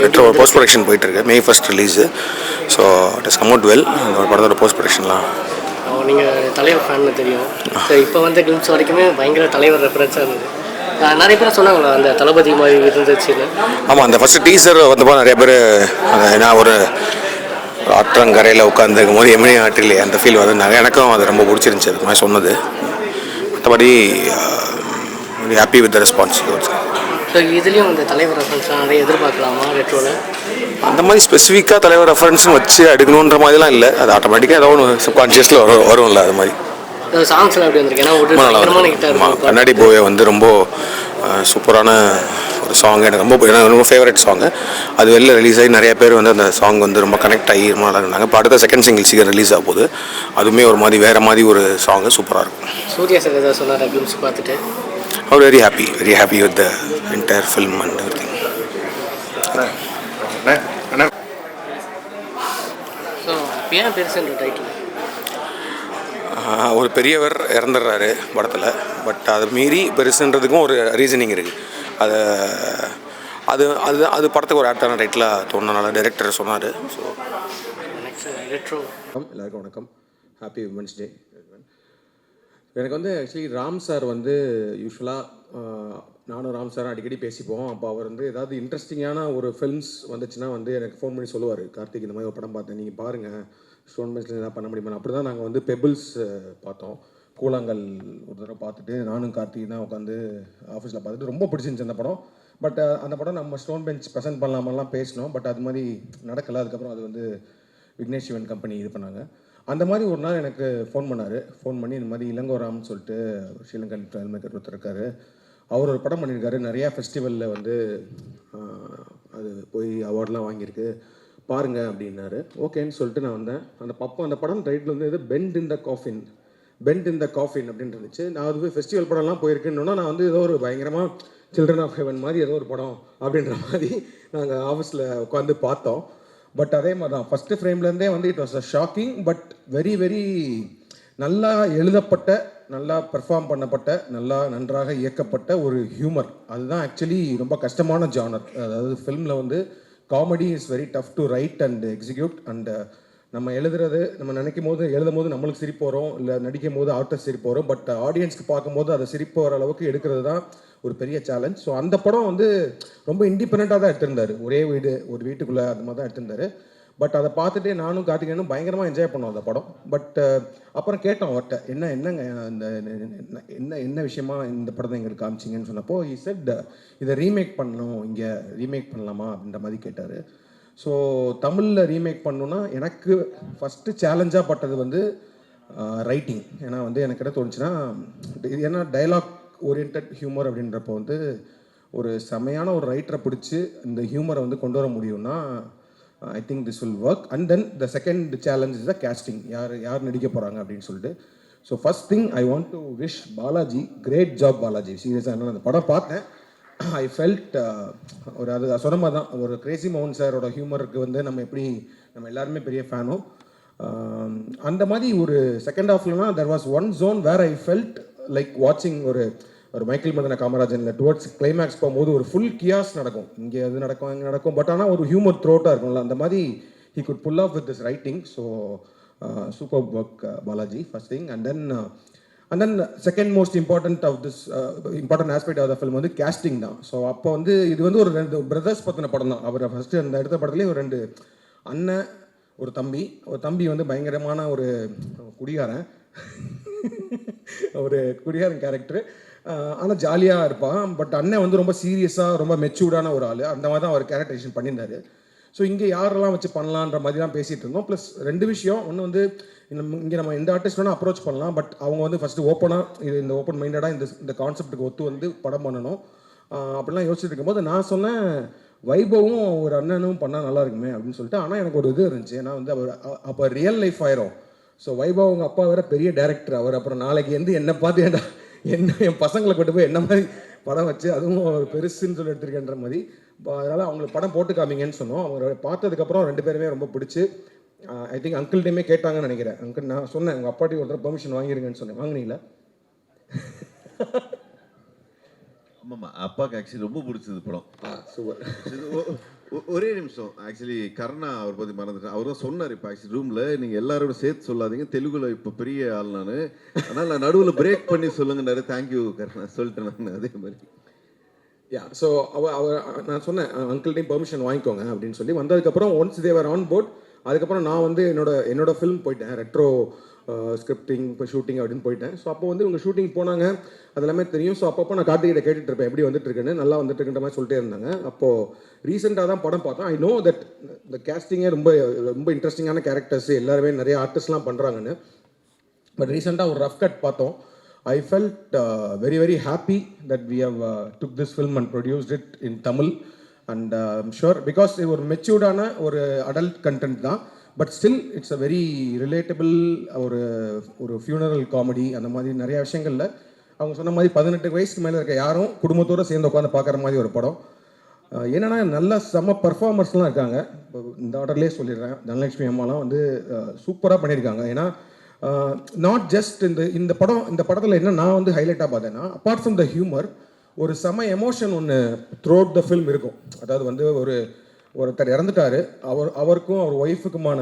Retro post production போயிட்டுருக்கு. May 1 release. So it is come out well. அந்த படத்தோட post ப்ரொடக்ஷன்லாம். நீங்கள் தலைவர் ஃபேன்னு தெரியும். ஸோ இப்போ வந்து கிளிம்ஸ் வரைக்குமே பயங்கர தலைவர் ரெஃபரன்ஸாக இருந்தது. நிறைய பேர் சொன்னாங்களா அந்த தளபதி மாதிரி இருந்துச்சுன்னு? ஆமாம், அந்த ஃபஸ்ட்டு டீசர் வந்தப்போ நிறைய பேர் நான் ஒரு ஆற்றங்கரையில் உட்காந்துருக்கும் போது எம்ஏ ஆற்றிலே அந்த ஃபீல் வந்திருந்தாங்க. எனக்கும் அது ரொம்ப பிடிச்சிருந்துச்சி. அது மாதிரி சொன்னது. மற்றபடி happy with the response. So இதுலேயும் அந்த தலைவர் ரெஃபரன்ஸ்லாம் நிறைய எதிர்பார்க்கலாமா ரெட்ரோவில்? அந்த மாதிரி ஸ்பெசிஃபிக்காக தலைவர் ரெஃபரன்ஸ்னு வச்சு எடுக்கணுன்ற மாதிரிலாம் இல்லை. அது ஆட்டோமேட்டிக்காக ஏதோ ஒன்று சப்கான்ஷியஸில் வரும்ல. அது மாதிரி சாங்ஸ்லாம் எப்படி வந்திருக்கு? கண்ணாடி போவே வந்து ரொம்ப சூப்பரான ஒரு சாங். எனக்கு ரொம்ப ஃபேவரட் சாங்கு. அது வெளில ரிலீஸ் ஆகி நிறைய பேர் வந்து அந்த சாங் வந்து ரொம்ப கனெக்ட் ஆகி ரொம்ப நல்லா இருந்தாங்க. இப்போ அடுத்த செகண்ட் சிங்கிள் சீக்கிரம் ரிலீஸ் ஆக போகுது. அதுவுமே ஒரு மாதிரி வேறு மாதிரி ஒரு சாங்கு சூப்பராக இருக்கும். சூர்யா சார் ஏதாவது சொன்னார் கிளிம்ஸ் பார்த்துட்டு? அவர் very happy with the entire film and everything. So ஏன் பெருசுன்ற டைட்டில்? ஒரு பெரியவர் இறந்துடுறாரு படத்தில். பட் அதை மீறி பெருசுன்றதுக்கும் ஒரு ரீசனிங் இருக்குது. அது படத்துக்கு ஒரு ஆப்டான டைட்டிலாக தோணுனால டைரக்டர் சொன்னார். So retro. எல்லாருக்கும் வணக்கம். Happy women's day. எனக்கு வந்து ஆக்சுவலி ராம் சார் வந்து யூஸ்வலாக நானும் ராம் சாரும் அடிக்கடி பேசிப்போம். அப்போ அவர் வந்து ஏதாவது இன்ட்ரெஸ்டிங்கான ஒரு ஃபில்ம்ஸ் வந்துச்சுன்னா வந்து எனக்கு ஃபோன் பண்ணி சொல்லுவார், கார்த்திக் இந்த மாதிரி ஒரு படம் பார்த்தேன், நீங்கள் பாருங்கள், ஸ்டோன் பெஞ்சில் எதாவது பண்ண முடியுமா. அப்படி தான் நாங்கள் வந்து பெபிள்ஸ் பார்த்தோம். கூழாங்கல் ஒரு தடவை பார்த்துட்டு நானும் கார்த்திக் தான் உட்காந்து ஆஃபீஸில் பார்த்துட்டு ரொம்ப பிடிச்சிருந்துச்சு அந்த படம். பட் அந்த படம் நம்ம ஸ்டோன் பெஞ்ச் ப்ரெசென்ட் பண்ணலாமெல்லாம் பேசினோம். பட் அது மாதிரி நடக்கலை. அதுக்கப்புறம் அது வந்து விக்னேஷ் சிவன் கம்பெனி இது பண்ணாங்க. அந்த மாதிரி ஒரு நாள் எனக்கு ஃபோன் பண்ணி இந்த மாதிரி இளங்கோராம்னு சொல்லிட்டு ஸ்ரீலங்கன் ஃபில்ம் மேக்கர் ஒருத்தர் இருக்கார். அவர் ஒரு படம் பண்ணியிருக்காரு, நிறையா ஃபெஸ்டிவலில் வந்து அது போய் அவார்ட்லாம் வாங்கியிருக்கு, பாருங்க அப்படின்னாரு. ஓகேன்னு சொல்லிட்டு நான் வந்தேன். அந்த படம் டைட்டில் வந்து இது பெண்ட் இன் த காஃபின் அப்படின்னு இருந்துச்சு. நான் அது போய் ஃபெஸ்டிவல் படம்லாம் போயிருக்கேன்னா நான் வந்து ஏதோ ஒரு பயங்கரமாக சில்ட்ரன் ஆஃப் ஹெவன் மாதிரி ஏதோ ஒரு படம் அப்படின்ற மாதிரி நாங்கள் ஆஃபீஸில் உட்காந்து பார்த்தோம். பட் அதே மாதிரி தான் ஃபஸ்ட்டு ஃப்ரேம்லேருந்தே வந்து it was a shocking but very very நல்லா எழுதப்பட்ட, நல்லா பெர்ஃபார்ம் பண்ணப்பட்ட, நன்றாக இயக்கப்பட்ட ஒரு ஹியூமர். அதுதான் ஆக்சுவலி ரொம்ப கஷ்டமான ஜானர். அதாவது ஃபில்மில் வந்து comedy is very tough to right and execute. And நம்ம நம்ம நினைக்கும் போது எழுதும் போது நம்மளுக்கு சிரிப்பு வரும், இல்லை நடிக்கும் போது ஆர்டிஸ்ட் சிரிப்பு வரும். பட் ஆடியன்ஸ்க்கு பார்க்கும்போது அதை சிரிப்பு வர அளவுக்கு எடுக்கிறது தான் ஒரு பெரிய சேலஞ்ச். ஸோ அந்த படம் வந்து ரொம்ப இண்டிபெண்ட்டாக தான் எடுத்திருந்தார். ஒரே ஒரு வீட்டுக்குள்ளே அந்த மாதிரி தான் எடுத்திருந்தார். பட் அதை பார்த்துட்டு நானும் கார்த்திகேயனும் பயங்கரமாக என்ஜாய் பண்ணோம் அந்த படம். பட் அப்புறம் கேட்டோம் அவர்கிட்ட, என்னங்க என்ன விஷயமா இந்த படத்தை எங்களுக்கு காமிச்சிங்கன்னு சொன்னப்போ he said இதை ரீமேக் பண்ணணும், இங்கே ரீமேக் பண்ணலாமா அப்படின்ற மாதிரி கேட்டார். ஸோ தமிழில் ரீமேக் பண்ணணுன்னா எனக்கு ஃபஸ்ட்டு சேலஞ்சாக பட்டது வந்து ரைட்டிங். ஏன்னா வந்து எனக்கு என்ன தோணுச்சுன்னா, ஏன்னா டைலாக் ஓரியன்ட் ஹியூமர் அப்படின்றப்போ வந்து ஒரு செமையான ஒரு ரைட்டரை பிடிச்சி இந்த ஹியூமரை வந்து கொண்டு வர முடியும்னா I think this will work. And then the second challenge is the casting. யார் நடிக்க போகிறாங்க அப்படின்னு சொல்லிட்டு. So first thing I want to wish Balaji, great job Balaji. சீரியஸாக நான் அந்த படம் பார்த்தேன், ஐ ஃபெல்ட் ஒரு அது சொன்ன மாதிரி தான் ஒரு கிரேசி மோகன் சாரோட ஹியூமருக்கு வந்து நம்ம எல்லாருமே பெரிய ஃபேனும். அந்த மாதிரி ஒரு செகண்ட் ஹாஃப்லனா there was one zone where I felt like வாட்சிங் ஒரு மைக்கேல் மதன காமராஜனில் டுவர்ட்ஸ் கிளைமேக்ஸ் போகும்போது ஒரு ஃபுல் கியாஸ் நடக்கும், இங்கே அது நடக்கும் அங்கே நடக்கும். பட் ஆனால் ஒரு ஹியூமர் த்ரோட்டாக இருக்கும்ல, அந்த மாதிரி he could pull off with this writing. So super work Balaji, first thing. And then second most important aspect of the film வந்து கேஸ்டிங் தான். ஸோ அப்போ வந்து இது வந்து ஒரு 2 பிரதர்ஸ் பற்றின படம் தான். அவர் ஃபஸ்ட்டு அந்த எடுத்த படத்துலேயே ஒரு 2 அண்ணன், ஒரு தம்பி வந்து பயங்கரமான ஒரு குடிகாரன் கேரக்டர். ஆனால் ஜாலியாக இருப்பான். பட் அண்ணன் வந்து ரொம்ப சீரியஸாக ரொம்ப மெச்சூர்டான ஒரு ஆள். அந்த மாதிரி தான் அவர் கேரக்டரைசேஷன் பண்ணியிருந்தார். ஸோ இங்கே யாரெல்லாம் வச்சு பண்ணலான்ற மாதிரி தான் பேசிகிட்டு இருந்தோம். ப்ளஸ் 2 விஷயம். ஒன்று வந்து இங்கே நம்ம எந்த ஆர்டிஸ்ட் வேணால் அப்ரோச் பண்ணலாம். பட் அவங்க வந்து ஃபஸ்ட்டு ஓப்பனாக இந்த ஓப்பன் மைண்டடாக இந்த கான்செப்ட்டுக்கு ஒத்து வந்து படம் பண்ணணும் அப்படிலாம் யோசிச்சுட்டு இருக்கும்போது நான் சொன்னேன், வைபவும் ஒரு அண்ணனும் பண்ணால் நல்லா இருக்குமே அப்படின்னு சொல்லிட்டு. ஆனால் எனக்கு ஒரு இது இருந்துச்சு, ஏன்னா வந்து அவர் அப்போ ரியல் லைஃப் ஆயிரும். ஸோ வைபவ் அவங்க அப்பா வேறு பெரிய டேரக்டர். அவர் அப்புறம் நாளைக்கு வந்து என்னை பார்த்து என் பசங்களை கொண்டு போய் என்ன மாதிரி படம் வச்சு அதுவும் பெருசுன்னு சொல்லி எடுத்துருக்கேன்ற மாதிரி. அதனால் அவங்களுக்கு படம் போட்டு காமிங்கன்னு சொன்னோம். அவங்க பார்த்ததுக்கப்புறம் 2 பேருமே ரொம்ப பிடிச்சி ஐ திங்க் அங்கிள்கிட்டையுமே கேட்டாங்கன்னு நினைக்கிறேன். அங்கிள் நான் சொன்னேன், உங்கள் அப்பாட்டி ஒருத்தர் பெர்மிஷன் வாங்கிருங்கன்னு சொன்னேன். வாங்கினீங்களா? ஆமாம்மா, அப்பாவுக்கு ஆக்சுவலி ரொம்ப பிடிச்சது படம். சூப்பர். ஒரே நிமிஷம். ஆக்சுவலி கருணா அவர் பத்தி மறந்துட்டேன். அவர் தான் சொன்னார் இப்போ ஆக்சுவலி ரூம்ல, நீங்க எல்லாரோட சேர்த்து சொல்லாதீங்க, தெலுங்குல இப்போ பெரிய ஆள் நான், அதனால நான் நடுவில் பிரேக் பண்ணி சொல்லுங்கன்னாரு. தேங்க்யூ கருணா சொல்லிட்டேன் நான் அதே மாதிரி. யா ஸோ நான் சொன்னேன் அங்கிள்டையும் பெர்மிஷன் வாங்கிக்கோங்க அப்படின்னு சொல்லி வந்ததுக்கப்புறம் ஒன்ஸ் தேவர் ஆன் போர்ட், அதுக்கப்புறம் நான் வந்து என்னோட ஃபிலிம் போயிட்டேன், ரெட்ரோ ஸ்கிரிப்டிங் இப்போ ஷூட்டிங் அப்படின்னு போயிட்டேன். ஸோ அப்போ வந்து இவங்க ஷூட்டிங் போனாங்க, அது எல்லாமே தெரியும். ஸோ அப்பப்போ நான் கார்த்திகிட்ட கேட்டுட்டு இருப்பேன் எப்படி வந்துட்டு இருக்குன்னு, நல்லா வந்துட்டு இருக்குன்ற மாதிரி சொல்லிட்டே இருந்தாங்க. அப்போது ரீசெண்டாக தான் படம் பார்த்தேன். ஐ நோ தட் இந்த கேஸ்டிங்கே ரொம்ப ரொம்ப இன்ட்ரெஸ்டிங்கான கேரக்டர்ஸ் எல்லாருமே நிறைய ஆர்டிஸ்ட்லாம் பண்ணுறாங்கன்னு. பட் ரீசெண்டாக ஒரு ரஃப் கட் பார்த்தோம். I felt very, very happy that we have took this film and produced it in Tamil. And I'm sure because it was matured ஒரு adult content தான், but still it's a very relatable ஒரு funeral comedy. அந்த மாதிரி நிறைய விஷயங்களில் அவங்க சொன்ன மாதிரி 18 வயசுக்கு மேலே இருக்க யாரும் குடும்பத்தோடு சேர்ந்து உட்காந்து பார்க்குற மாதிரி ஒரு படம். என்னென்னா நல்ல செம்ம பர்ஃபார்மர்ஸ்லாம் இருக்காங்க. இந்த ஆர்டர்லேயே சொல்லிடுறேன், தனலட்சுமி அம்மாலாம் வந்து சூப்பராக பண்ணியிருக்காங்க. ஏன்னா நாட் ஜஸ்ட் இந்த படத்தில் என்ன நான் வந்து ஹைலைட்டாக பார்த்தேன்னா, அப்பார்ட் ஃப்ரம் த ஹியூமர் ஒரு செம எமோஷன் ஒன்று த்ரூ அவுட் த ஃபில்ம் இருக்கும். அதாவது வந்து ஒருத்தர் இறந்துட்டாரு, அவருக்கும் அவர் ஒய்ஃபுக்குமான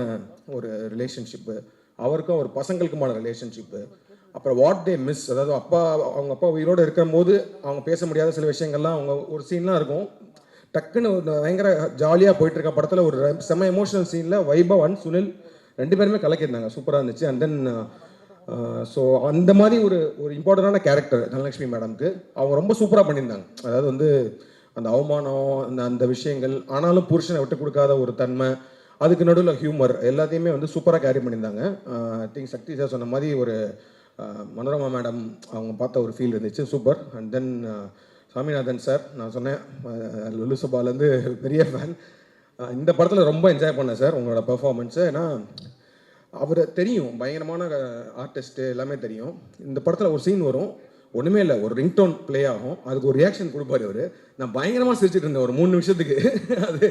ஒரு ரிலேஷன்ஷிப்பு, அவருக்கும் அவர் பசங்களுக்குமான ரிலேஷன்ஷிப்பு, அப்புறம் வாட் தே மிஸ், அதாவது அவங்க அப்பா உயிரோடு இருக்கிற போது அவங்க பேச முடியாத சில விஷயங்கள்லாம் அவங்க ஒரு சீன்லாம் இருக்கும். டக்குன்னு பயங்கர ஜாலியாக போயிட்டுருக்க படத்தில் ஒரு செம எமோஷனல் சீனில் வைபவ் அண்ட் சுனில் 2 பேருமே கலக்கியிருந்தாங்க, சூப்பராக இருந்துச்சு. அண்ட் தென் ஸோ அந்த மாதிரி ஒரு இம்பார்ட்டண்டான கேரக்டர் தனலட்சுமி மேடம்க்கு அவங்க ரொம்ப சூப்பராக பண்ணியிருந்தாங்க. அதாவது வந்து அந்த அவமானம் அந்த விஷயங்கள், ஆனாலும் புருஷனை விட்டு கொடுக்காத ஒரு தன்மை, அதுக்கு நடுவில் ஹியூமர், எல்லாத்தையுமே வந்து சூப்பராக கேரி பண்ணியிருந்தாங்க. ஐ திங்க் சக்தி சார் சொன்ன மாதிரி ஒரு மனோரமா மேடம் அவங்க பார்த்த ஒரு ஃபீல் இருந்துச்சு, super. And then Saminathan sir, நான் சொன்னேன் லுலு சபாலேருந்து பெரிய ஃபேன். இந்த படத்தில் ரொம்ப என்ஜாய் பண்ணேன் சார் உங்களோட பெர்ஃபார்மன்ஸு. ஏன்னா அவர் தெரியும், பயங்கரமான ஆர்டிஸ்ட்டு, எல்லாமே தெரியும். இந்த படத்தில் ஒரு சீன் வரும், ஒன்றுமே இல்லை, ஒரு ரிங்டோன் ப்ளே ஆகும், அதுக்கு ஒரு ரியாக்ஷன் கொடுப்பாரு அவர். நான் பயங்கரமாக சிரிச்சிட்டு இருந்தேன் ஒரு 3 நிமிஷத்துக்கு. அது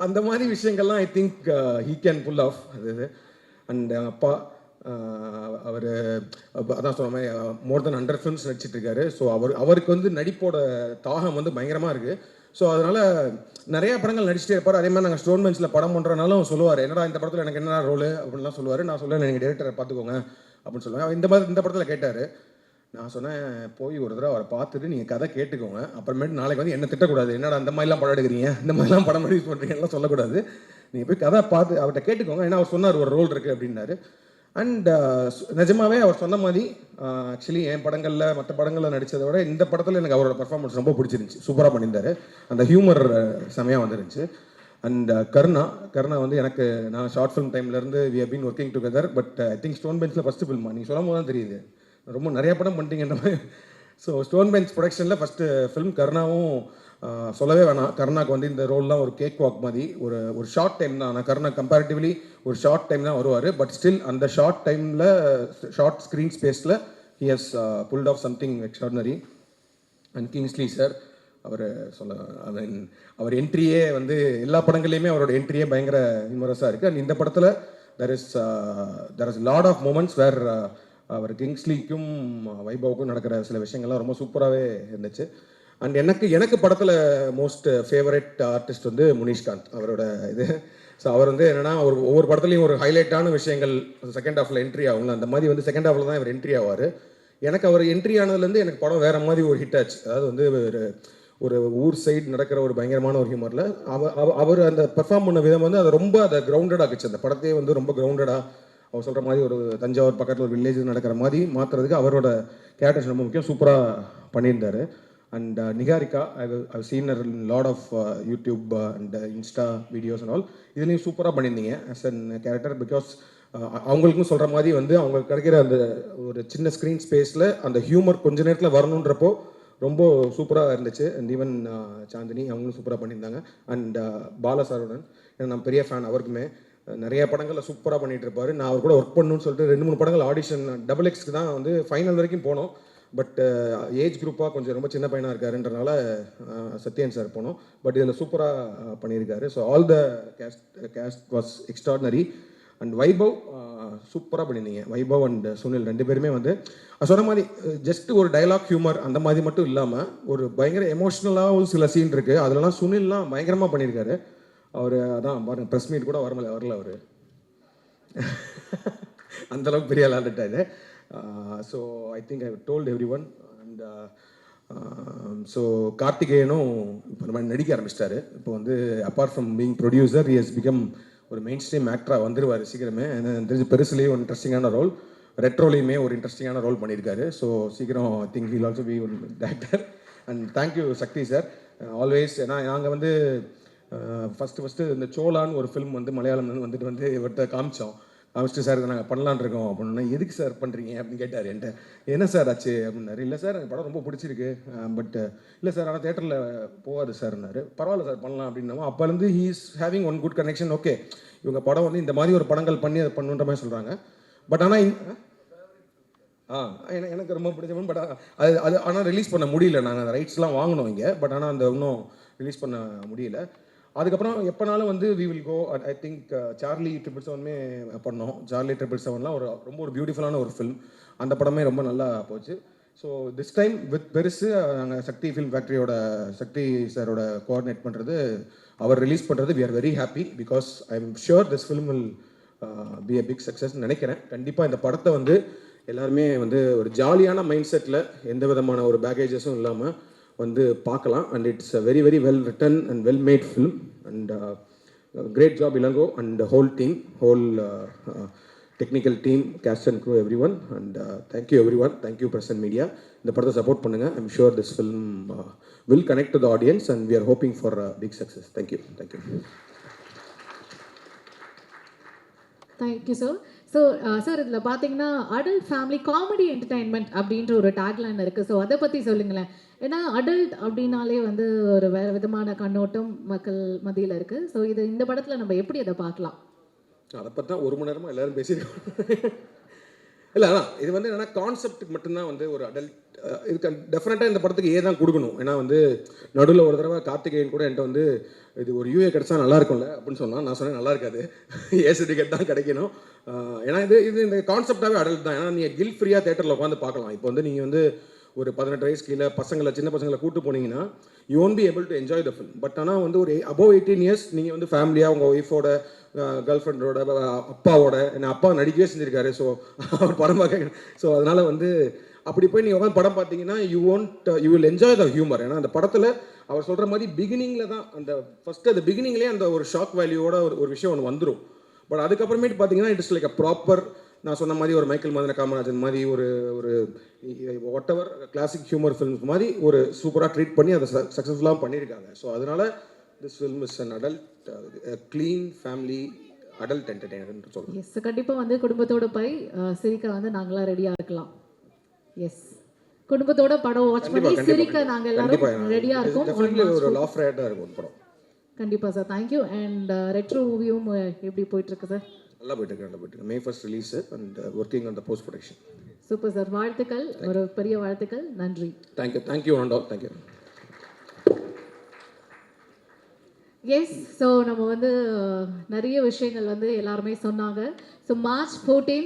அந்த மாதிரி விஷயங்கள்லாம் I think he can pull off அது. அண்ட் அப்பா அவர் அதான் சொன்ன மாதிரி மோர் தென் 100 ஃபிலிம்ஸ் நடிச்சிட்ருக்காரு. ஸோ அவருக்கு வந்து நடிப்போட தாகம் வந்து பயங்கரமாக இருக்குது. ஸோ அதனால் நிறையா படங்கள் நடிச்சிட்டே இருப்பார். அதே மாதிரி நாங்கள் ஸ்டோன் பெஞ்சில் படம் பண்ணுறனாலும் சொல்லுவார், என்னடா இந்த படத்தில் எனக்கு என்ன ரோல் அப்படின்லாம் சொல்லுவார். நான் சொல்லுவேன், நீங்கள் டேரக்டரை பார்த்துக்கோங்க அப்படின்னு சொல்லுவேன். இந்த படத்தில் கேட்டார். நான் சொன்னேன், போய் ஒரு தடவை அவரை பார்த்துட்டு நீங்கள் கதை கேட்டுக்கோங்க, அப்புறமேட்டு நாளைக்கு வந்து என்ன திட்டக்கூடாது, என்னடா அந்த மாதிரிலாம் படம் எடுக்கிறீங்க, இந்த மாதிரிலாம் படம் ரிலீஸ் பண்ணுறீங்கலாம் சொல்லக்கூடாது, நீங்கள் போய் கதை பார்த்து அவர்கிட்ட கேட்டுக்கோங்க, ஏன்னா அவர் சொன்னார் ஒரு ரோல் இருக்குது அப்படின்னாரு. அண்ட் நிஜமாவே அவர் சொன்ன மாதிரி ஆக்சுவலி என் படங்களில் மற்ற படங்களில் நடித்ததை விட இந்த படத்தில் எனக்கு அவரோட பர்ஃபார்மன்ஸ் ரொம்ப பிடிச்சிருந்துச்சி, சூப்பராக பண்ணியிருந்தார். அந்த ஹியூமர் செமையாக வந்துருந்துச்சு. அண்ட் கருணா வந்து எனக்கு, நான் ஷார்ட் ஃபிலிம் டைம்லேருந்து we have been working together. But I think stone பெஞ்சில் ஃபஸ்ட்டு ஃபில்மா, நீங்கள் சொல்லும் போது தான் தெரியுது ரொம்ப நிறைய படம் பண்ணிட்டீங்கன்ற மாதிரி. ஸோ ஸ்டோன் பெஞ்ச் ப்ரொடக்ஷனில் ஃபஸ்ட்டு ஃபிலிம் கருணாவும் சொல்லவே வேணாம். கருணாக்கு வந்து இந்த ரோல்லாம் ஒரு கேக் வாக் மாதிரி ஒரு ஷார்ட் டைம் தான். ஆனால் கருணா கம்பேரிட்டிவ்லி ஒரு ஷார்ட் டைம் தான் வருவார். பட் ஸ்டில் அந்த ஷார்ட் டைமில் ஷார்ட் ஸ்க்ரீன் ஸ்பேஸில் he has pulled off something extraordinary. And Kingsley sir, அவர் என்ட்ரியே வந்து எல்லா படங்கள்லையுமே அவரோட என்ட்ரியே பயங்கர ஹியூமரஸாக இருக்குது. அண்ட் இந்த படத்தில் there is lot of moments where அவர் கிங்ஸ்லிக்கும் வைபவுக்கும் நடக்கிற சில விஷயங்கள்லாம் ரொம்ப சூப்பராகவே இருந்துச்சு. அண்ட் எனக்கு படத்தில் மோஸ்ட் ஃபேவரட் ஆர்டிஸ்ட் வந்து முனிஷ்காந்த் அவரோட இது. ஸோ அவர் வந்து என்னென்னா ஒவ்வொரு படத்துலையும் ஒரு ஹைலைட்டான விஷயங்கள் செகண்ட் ஹாஃபில் என்ட்ரி ஆகுங்களா, அந்த மாதிரி வந்து செகண்ட் ஹாஃபில் தான் இவர் என்ட்ரி ஆவார். எனக்கு அவர் என்ட்ரி ஆனதுலேருந்து எனக்கு படம் வேறு மாதிரி ஒரு ஹிட் ஆச்சு. அதாவது வந்து ஒரு ஊர் சைடு நடக்கிற ஒரு பயங்கரமான ஒரு ஹியூமரில் அவர் அந்த பெர்ஃபார்ம் பண்ண விதம் வந்து அதை கிரவுண்டடாக ஆக்குச்சு. அந்த படத்தையே வந்து ரொம்ப கிரவுண்டடாக அவர் சொல்கிற மாதிரி ஒரு தஞ்சாவூர் பக்கத்தில் ஒரு வில்லேஜ் நடக்கிற மாதிரி மாற்றுறதுக்கு அவரோட கேரக்டர்ஸ் ரொம்ப முக்கியம், சூப்பராக பண்ணியிருந்தார். And Niharika, I've seen a lot of YouTube and Insta videos and all. இதுலேயும் சூப்பராக பண்ணியிருந்தீங்க ஆஸ் அன் கேரக்டர். பிகாஸ் அவங்களுக்கும் சொல்கிற மாதிரி வந்து அவங்க கிடைக்கிற அந்த ஒரு சின்ன ஸ்க்ரீன் ஸ்பேஸில் அந்த ஹியூமர் கொஞ்ச நேரத்தில் வரணுன்றப்போ ரொம்ப சூப்பராக இருந்துச்சு. அண்ட் ஈவன் சாந்தினி அவங்களும் சூப்பராக பண்ணியிருந்தாங்க. அண்ட் பாலசரவணன், ஏன்னா நான் பெரிய ஃபேன், அவருக்குமே நிறைய படங்களில் சூப்பராக பண்ணிகிட்டு இருப்பார். நான் அவர் கூட ஒர்க் பண்ணணும்னு சொல்லிட்டு 2-3 படங்கள் ஆடிஷன் XXக்கு தான் வந்து ஃபைனல் வரைக்கும் போனோம். பட் ஏஜ் குரூப்பாக கொஞ்சம் ரொம்ப சின்ன பையனாக இருக்காருன்றனால சத்யன் சார் போனோம். பட் இதில் சூப்பராக பண்ணியிருக்காரு. So all the cast was extraordinary. And Vaibhav சூப்பராக பண்ணியிருந்தீங்க. வைபவ் அண்ட் சுனில் 2 பேருமே வந்து சொன்ன மாதிரி ஜஸ்ட் ஒரு டைலாக் ஹியூமர் அந்த மாதிரி மட்டும் இல்லாமல் ஒரு பயங்கர எமோஷ்னலாகவும் சில சீன் இருக்குது. அதிலலாம் சுனில்லாம் பயங்கரமாக பண்ணியிருக்காரு. அவர் அதான் பாருங்க ப்ரெஸ் மீட் கூட வரல அவர் அந்தளவுக்கு பெரிய விளாண்டுட்டாரு. So I think I told every one. And so கார்த்திகேயனும் இப்போ இந்த மாதிரி நடிக்க ஆரம்பிச்சிட்டாரு. இப்போ வந்து apart from being producer he has become ஒரு மெயின் ஸ்ட்ரீம் ஆக்டராக வந்துருவார் சீக்கிரமே. எனக்கு தெரிஞ்சு பெருசுலேயே ஒரு இன்ட்ரெஸ்டிங்கான ரோல், ரெட்ரோலையுமே ஒரு இன்ட்ரெஸ்டிங்கான ரோல் பண்ணியிருக்காரு. ஸோ சீக்கிரம் I think he'll also be one actor. And thank you Sakthi sir always. ஏன்னா நாங்கள் வந்து ஃபஸ்ட்டு இந்த சோலான்னு ஒரு ஃபிலிம் வந்து மலையாளம் வந்துட்டு இவர்கிட்ட காமிச்சிட்டு சார் நாங்கள் பண்ணலான் இருக்கோம் அப்படின்னா, எதுக்கு சார் பண்ணுறீங்க அப்படின்னு கேட்டார் என்கிட்ட. என்ன சார் ஆச்சு அப்படின்னாரு. இல்லை சார் எனக்கு படம் ரொம்ப பிடிச்சிருக்கு, பட் இல்லை சார் ஆனால் தேட்டரில் போகாது சார்னாரு. பரவாயில்ல சார் பண்ணலாம் அப்படின்னா அப்போலேருந்து he is having one good connection. Okay இவங்க படம் வந்து இந்த மாதிரி ஒரு படங்கள் பண்ணி அதை பண்ணுன்ற மாதிரி சொல்கிறாங்க. பட் ஆனால் எனக்கு ரொம்ப பிடிச்ச பட் அது ஆனால் ரிலீஸ் பண்ண முடியல. நாங்கள் அந்த ரைட்ஸ்லாம் வாங்கினோம் இங்கே, பட் ஆனால் அந்த இன்னும் ரிலீஸ் பண்ண முடியல. அதுக்கப்புறம் எப்போனாலும் வந்து we will go. I think Charlie 777 பண்ணோம். சார்லி 777 ரொம்ப ஒரு பியூட்டிஃபுல்லான ஒரு ஃபில்ம். அந்த படமே ரொம்ப நல்லா போச்சு. ஸோ திஸ் டைம் வித் பெருசு நாங்கள் சக்தி ஃபில்ம் ஃபேக்ட்ரியோட சக்தி சாரோட கோஆர்டினேட் பண்ணுறது, அவர் ரிலீஸ் பண்ணுறது we are very happy because I am sure this film will be a big சக்ஸஸ்ன்னு நினைக்கிறேன். கண்டிப்பாக இந்த படத்தை வந்து எல்லாருமே வந்து ஒரு ஜாலியான மைண்ட் செட்டில் எந்த விதமான ஒரு பேக்கேஜஸும் இல்லாமல் வந்து பார்க்கலாம். And it's a very very well written and well made film. And great job Ilango and whole team, whole technical team, cast and crew, every one. And thank you every. Thank you press and media. இந்த படத்தை support பண்ணுங்கள். I'm sure this film will connect to the audience and we are hoping for big success. Thank you. Thank you sir. So sir இதில் பார்த்தீங்கன்னா adult family comedy entertainment அப்படின்ற ஒரு tagline இருக்குது. So அதை பற்றி சொல்லுங்களேன். ஏன்னா அடல்ட் அப்படின்னாலே வந்து ஒரு வேறு விதமான கண்ணோட்டம் மக்கள் மத்தியில் இருக்குது. ஸோ இது இந்த படத்தில் நம்ம எப்படி அதை பார்க்கலாம்? அதை பற்றி தான் 1 மணி நேரமாக எல்லோரும் பேசியிருக்கோம். இல்லை அதான் இது வந்து என்னென்னா கான்செப்ட் மட்டும்தான் வந்து ஒரு அடல்ட். இதுக்கு டெஃபினட்டாக இந்த படத்துக்கு தான் கொடுக்கணும். ஏன்னா வந்து நடுவில் ஒரு தடவை கார்த்திகேயன் கூட என்கிட்ட வந்து இது ஒரு யூஏ கிடச்சா நல்லா இருக்கும்ல அப்படின்னு சொன்னால், நான் சொன்னேன் நல்லா இருக்காது, ஏசிடிக்கெட் தான் கிடைக்கணும். ஏன்னா இந்த கான்செப்டாகவே அடல்ட் தான். ஏன்னா நீங்கள் கில் ஃப்ரீயாக தேட்டரில் உட்காந்து பார்க்கலாம். இப்போ வந்து நீங்கள் வந்து ஒரு 18 வயசு கீழே சின்ன பசங்களை கூட்டு போனீங்கன்னா you won't be able to enjoy the film. But ஆனால் வந்து ஒரு அபவ் 18 இயர்ஸ் நீங்கள் வந்து ஃபேமிலியாக உங்கள் ஒய்ஃபோட, கேர்ள் ஃப்ரெண்டோட, அப்பாவோட, என்ன அப்பா நடிக்கவே செஞ்சுருக்காரு. ஸோ அவர் படம் பார்க்க, ஸோ அதனால் வந்து அப்படி போய் நீங்கள் உட்காந்து படம் பார்த்தீங்கன்னா you will enjoy the humour. ஏன்னா அந்த படத்தில் அவர் சொல்கிற மாதிரி பிகினிங்கில் தான் அந்த ஃபஸ்ட்டு அந்த பிகினிங்லேயே அந்த ஒரு ஷாக் வேல்யூவோட ஒரு விஷயம் ஒன்று வந்துடும். பட் அதுக்கப்புறமேட்டு பார்த்தீங்கன்னா இட்ஸ் லைக் அ ப்ராப்பர், நான் சொன்ன மாதிரி ஒரு மைக்கேல் மதன காமராஜன் மாதிரி ஒரு what ever classic humour films மாதிரி ஒரு சூப்பராக ட்ரீட் பண்ணி அதை சக்ஸஸ்ஃபுல்லாக பண்ணியிருக்காங்க. ஸோ அதனால் this film is an adult clean family adult entertainer சொல்லுங்கள். எஸ், கண்டிப்பாக வந்து குடும்பத்தோட போய் சிரிக்க வந்து நாங்களாம் ரெடியாக இருக்கலாம். எஸ், குடும்பத்தோட படம் வாட்ச் பண்ணி சிரிக்க நாங்கள் எல்லாரும் ரெடியாக இருக்கோம். ஒரு லாஃப் ரேட்டாக இருக்கும் படம். கண்டிப்பாக சார். தேங்க்யூ. அண்ட் ரெட்ரோ மூவியும் எப்படி போயிட்டுருக்கு சார்? நல்லா போயிட்டுருக்கு. May 1st release and working on the post production. Super sir. வாழ்த்துக்கள், ஒரு பெரிய வாழ்த்துக்கள். நன்றி. Thank you and all. Thank you. Yes, so நம்ம வந்து நிறைய விஷயங்கள் வந்து எல்லாருமே சொன்னாங்க. So March 14